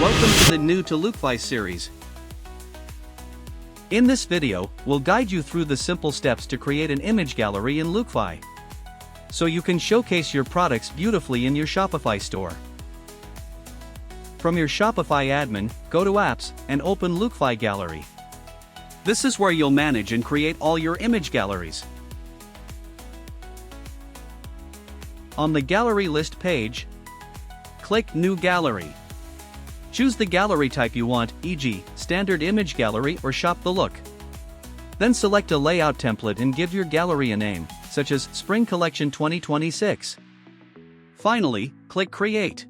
Welcome to the New to Lookfy series. In this video, we'll guide you through the simple steps to create an image gallery in Lookfy, so you can showcase your products beautifully in your Shopify store. From your Shopify admin, go to Apps, and open Lookfy Gallery. This is where you'll manage and create all your image galleries. On the Gallery List page, click New Gallery. Choose the gallery type you want, e.g., Standard Image Gallery or Shop the Look. Then select a layout template and give your gallery a name, such as Spring Collection 2026. Finally, click Create.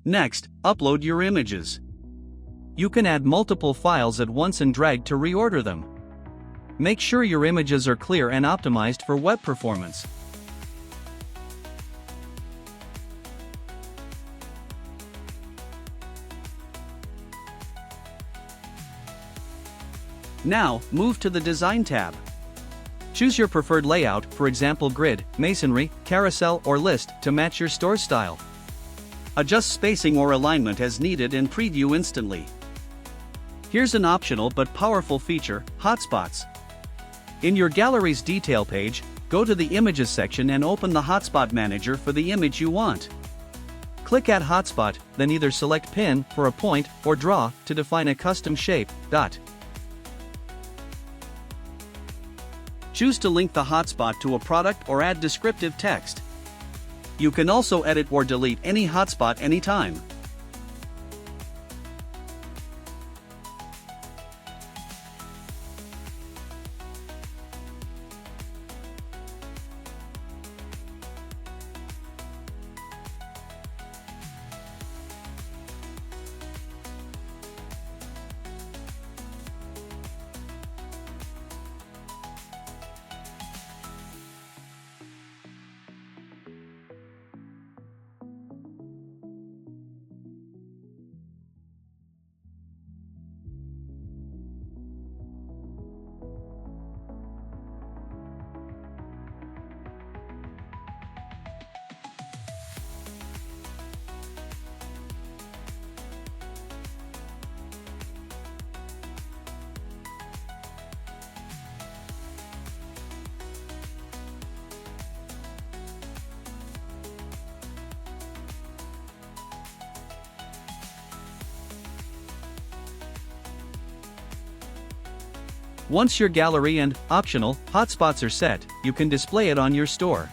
Next, upload your images. You can add multiple files at once and drag to reorder them. Make sure your images are clear and optimized for web performance. Now, move to the Design tab. Choose your preferred layout, for example grid, masonry, carousel or list, to match your store style. Adjust spacing or alignment as needed and preview instantly. Here's an optional but powerful feature, hotspots. In your gallery's detail page, go to the Images section and open the Hotspot Manager for the image you want. Click Add Hotspot, then either select Pin for a point or Draw to define a custom shape, dot. Choose to link the hotspot to a product or add descriptive text. You can also edit or delete any hotspot anytime. Once your gallery and, optional, hotspots are set, you can display it on your store.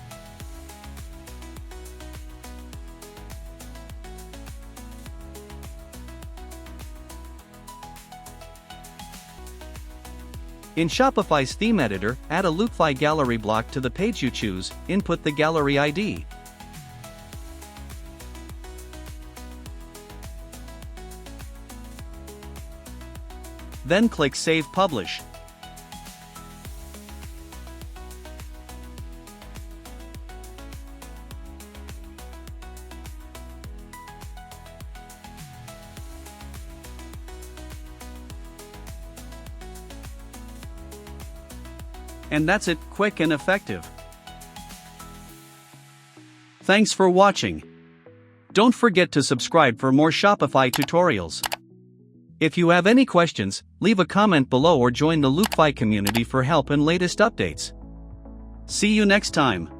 In Shopify's theme editor, add a Lookfy Gallery block to the page you choose, input the gallery ID. Then click Save Publish. And that's it, quick and effective. Thanks for watching. Don't forget to subscribe for more Shopify tutorials. If you have any questions, leave a comment below or join the Lookfy community for help and latest updates. See you next time.